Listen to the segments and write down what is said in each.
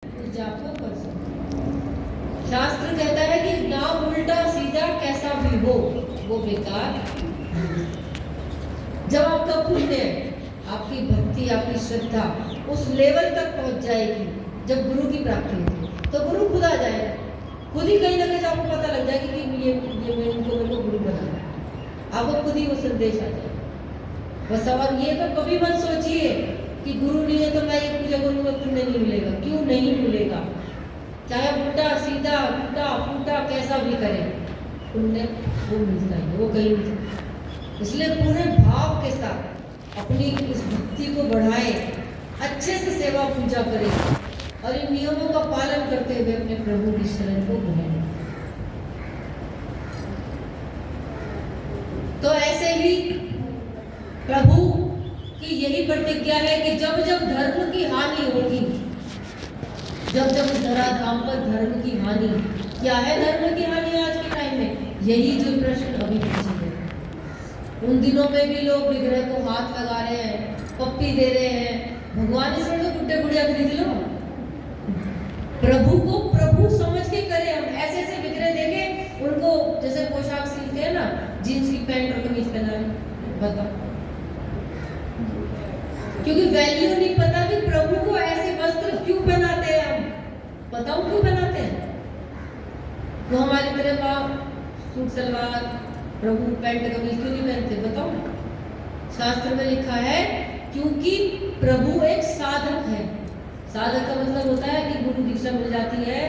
जापो कर सकते। शास्त्र कहता है कि नाम उल्टा सीधा कैसा भी हो वो बेकार। जब आपका पुण्य, आपकी भक्ति, आपकी श्रद्धा उस लेवल तक पहुंच जाएगी जब गुरु की प्राप्ति होगी, तो गुरु खुद आ जाएगा। खुद ही कहीं ना कहीं आपको पता लग जाएगा कि ये मेरे को गुरु बनाना है। आपको खुद ही वो संदेश आ जाएगा। बस अब ये तो कभी मत सोचिए कि गुरु नहीं है तो मैं ये पूजा करूंगा, पुण्य नहीं मिलेगा। क्यों नहीं मिलेगा? चाहे उल्टा सीधा टूटा फूटा कैसा भी करे, पुण्य वो मिलता है, वो कहीं नहीं जाता। इसलिए पूरे भाव के साथ अपनी इस भक्ति को बढ़ाए, अच्छे से सेवा पूजा करें और इन नियमों का पालन करते हुए अपने प्रभु की शरण को ग्रहण। तो ऐसे ही प्रभु की यही प्रतिज्ञा है कि जब जब धर्म की हानि होगी, जब जब धराधाम पर धर्म की हानि, क्या है धर्म की हानि आज के टाइम में? यही जो प्रश्न अभी पूछे गए। उन दिनों में भी लोग विग्रह को हाथ लगा रहे हैं, पप्पी दे रहे हैं। भगवान इसमें तो गुड्डे गुड़िया खरीद लो। प्रभु को प्रभु समझ के करें। हम ऐसे ऐसे विग्रह देके उनको जैसे पोशाक सिलते हैं ना, जीन्स की पैंट और कमीज पहना रहे, बताओ। क्योंकि वैल्यू नहीं पता कि प्रभु को ऐसे वस्त्र क्यों पहनाते हैं। हम बताओ क्यों पहनाते हैं? वो हमारी तरह का सूट सलवार, प्रभु पैंट कमीज क्यों नहीं पहनते? बताओ। शास्त्र में लिखा है क्योंकि प्रभु एक साधक है। साधक का मतलब होता है कि गुरु दीक्षा मिल जाती है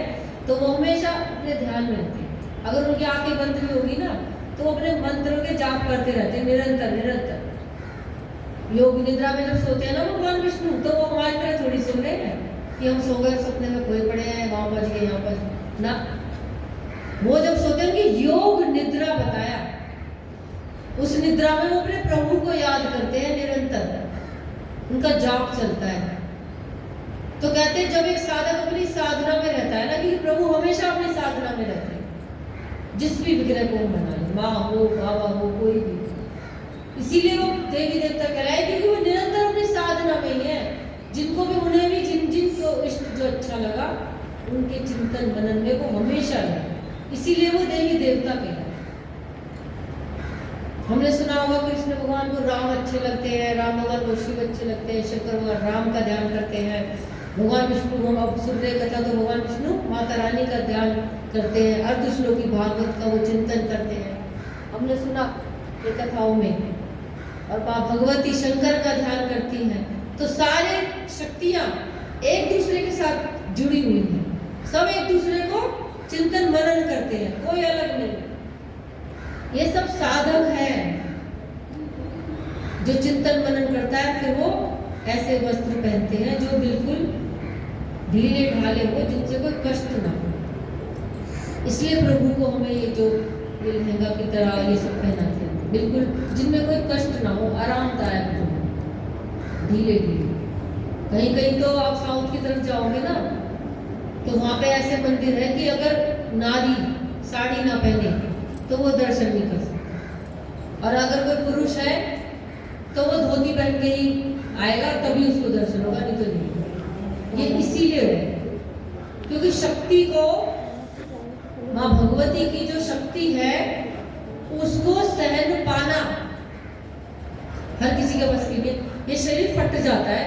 तो वो हमेशा अपने ध्यान में रहते हैं। अगर उनकी आंखें बंद भी होगी ना तो वो अपने मंत्रों के जाप करते रहते हैं निरंतर निरंतर। योग निद्रा में जब सोते हैं ना भगवान विष्णु, तो वो हमारी तरह थोड़ी सो रहे हैं कि हम सो गए, सपने में खोए पड़े हैं, वहां बज गए यहाँ पर ना। वो जब सोते हैं कि योग निद्रा बताया, उस निद्रा में वो अपने प्रभु को याद करते हैं निरंतर, उनका जाप चलता है। तो कहते हैं जब एक साधक अपनी साधना में रहता है ना, कि प्रभु हमेशा अपनी साधना में रहते हैं, जिस भी विग्रह को बना ले, माँ हो बाबा हो कोई भी, इसीलिए वो देवी देवता कहलाए क्योंकि वो निरंतर अपनी साधना में ही है। जिनको भी उन्हें भी जिन को इष्ट जो अच्छा लगा उनके चिंतन मनन में वो हमेशा है, इसीलिए वो देवी देवता कहलाए। हमने सुना होगा कृष्ण भगवान को राम अच्छे लगते हैं, राम भगवान को शिव अच्छे लगते हैं, शंकर भगवान राम का ध्यान करते हैं, भगवान विष्णु को अब सुन रहे कथा तो भगवान विष्णु माता रानी का ध्यान करते हैं, अर्धश्लोकी भागवत का वो चिंतन करते हैं। हमने सुना ये कथाओं में। और माँ भगवती शंकर का ध्यान करती हैं। तो सारे शक्तियां एक दूसरे के साथ जुड़ी हुई हैं, सब एक दूसरे को चिंतन मनन करते हैं, कोई अलग नहीं। ये सब साधक है जो चिंतन मनन करता है, फिर वो ऐसे वस्त्र पहनते हैं जो बिल्कुल ढीले ढाले हो, जिनसे कोई कष्ट ना हो। इसलिए प्रभु को हमें ये जो लहंगा की तरह ये सब पहनाते हैं, बिल्कुल जिनमें कोई कष्ट ना हो, आरामदायक हो, ढीले ढीले। कहीं कहीं तो आप साउथ की तरफ जाओगे ना तो वहां पे ऐसे मंदिर है कि अगर नारी साड़ी ना पहने तो वो दर्शन नहीं कर सकती, और अगर कोई पुरुष है तो वो धोती पहन के ही आएगा तभी उसको दर्शन होगा, नहीं तो नहीं। ये इसीलिए है क्योंकि शक्ति को, माँ भगवती की जो शक्ति है उसको सहन पाना हर किसी के बस की नहीं। ये शरीर फट जाता है,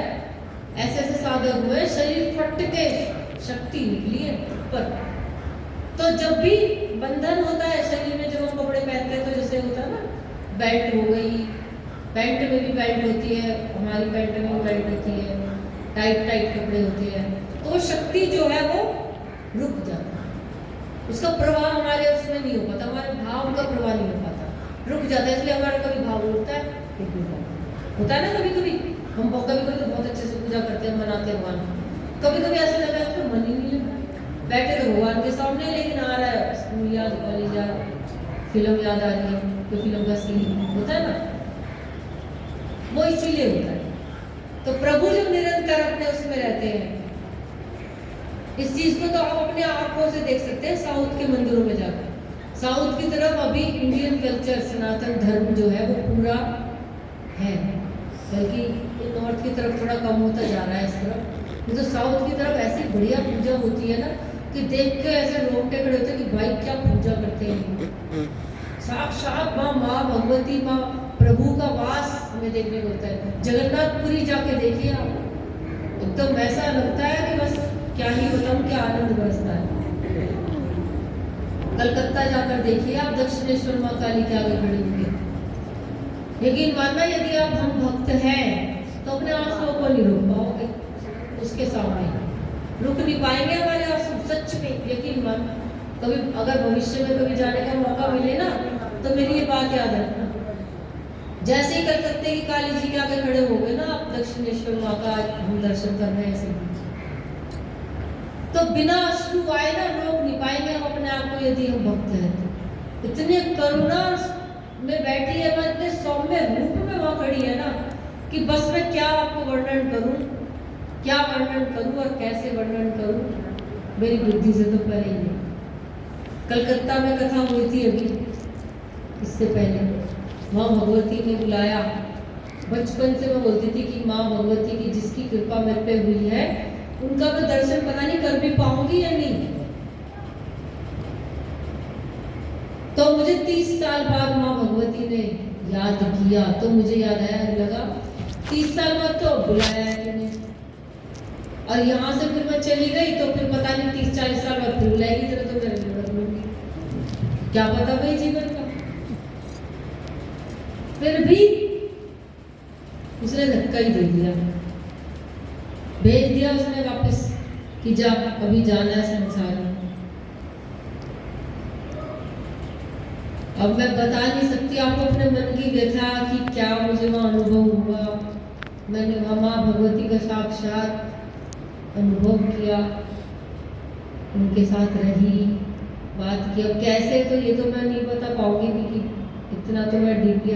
ऐसे ऐसे साधक हुए शरीर फट के शक्ति निकली है ऊपर। तो जब भी बंधन होता है शरीर में, जब हम कपड़े पहनते हैं तो जैसे होता है ना, बेल्ट हो गई, पैंट में भी बेल्ट होती है, हमारी पैंट में भी बेल्ट होती है, टाइट टाइट कपड़े होते हैं, तो शक्ति जो है वो रुक जाता है, उसका प्रभाव हमारे उसमें नहीं हो पाता, हमारे भाव का प्रभाव नहीं हो पाता, रुक जाता है। इसलिए हमारा कभी भाव रुकता है, होता है ना कभी कभी। हम कभी कभी तो बहुत अच्छे से पूजा करते हैं, मनाते हैं भगवान, कभी कभी ऐसा लगता है तो मन ही नहीं लगता, बैठे तो भगवान के सामने, लेकिन आ रहा है स्कूल याद, कॉलेज याद, फिल्म याद आ रही है, तो फिल्म का सीन होता है ना, वो इसीलिए होता है। तो प्रभु जब निरंतर अपने उसमें रहते हैं, इस चीज को तो आप अपने आंखों से देख सकते हैं साउथ के मंदिरों में जाकर। साउथ की तरफ अभी इंडियन कल्चर, सनातन धर्म जो है वो पूरा है, बल्कि नॉर्थ की तरफ थोड़ा कम होता जा रहा है इस तरफ। ये तो साउथ की तरफ ऐसी बढ़िया पूजा होती है ना कि देख के ऐसे रोंगटे खड़े होते हैं कि भाई क्या पूजा करते हैं। साक्षात माँ भगवती, माँ प्रभु का वास हमें देखने को होता है। जगन्नाथपुरी जाके देखिए आप, एकदम ऐसा लगता है कि बस क्या ही बताऊं, क्या आनंद बरसता है। कलकत्ता जाकर देखिए आप, दक्षिणेश्वर माँ काली के आगे खड़े होंगे। यकीन मानना, यदि आप हम भक्त हैं तो अपने आंसुओं को नहीं रोक पाओगे उसके सामने, रुक नहीं पाएंगे हमारे आंसू, सच में यकीन मान। कभी अगर भविष्य में कभी जाने का मौका मिले ना, तो मेरी ये बात याद रखना, जैसे ही कलकत्ते की काली जी के आगे खड़े हो गए ना आप, दक्षिणेश्वर माँ का हम दर्शन कर रहे हैं ऐसे, तो बिना अश्रु आए ना रोक नहीं पाएंगे हम अपने आप को, यदि हम भक्त हैं तो। इतने करुणा में बैठी है, मैं इतने सौम्य रूप में वहां खड़ी है ना कि बस मैं क्या आपको वर्णन करूं, क्या वर्णन करूं और कैसे वर्णन करूं, मेरी बुद्धि से तो परे ही है। कलकत्ता में कथा हुई थी अभी इससे पहले, माँ भगवती ने बुलाया। बचपन से मैं बोलती थी कि माँ भगवती की जिसकी कृपा मेरे पे हुई है उनका मैं दर्शन पता नहीं कर भी पाऊंगी या नहीं। तो मुझे 30 साल बाद माँ भगवती ने याद किया, तो मुझे याद आया, लगा 30 साल बाद तो बुलाया है तुमने, और यहाँ से फिर मैं चली गई तो फिर पता नहीं 30-40 साल बाद फिर बुलाएगी तेरे, तो मैं जरूरत लूंगी, क्या पता भाई जीवन का। फिर भी उसने धक्का ही दे दिया, भेज दिया उसने वापस कि जा अभी जाना है संसार में। अब मैं बता नहीं सकती आपको अपने मन की व्यथा कि क्या मुझे वहाँ अनुभव हुआ। मैंने वहाँ माँ भगवती का साक्षात अनुभव किया, उनके साथ रही, बात की। अब कैसे, तो ये तो मैं नहीं बता पाऊंगी क्योंकि इतना तो मैं डीपली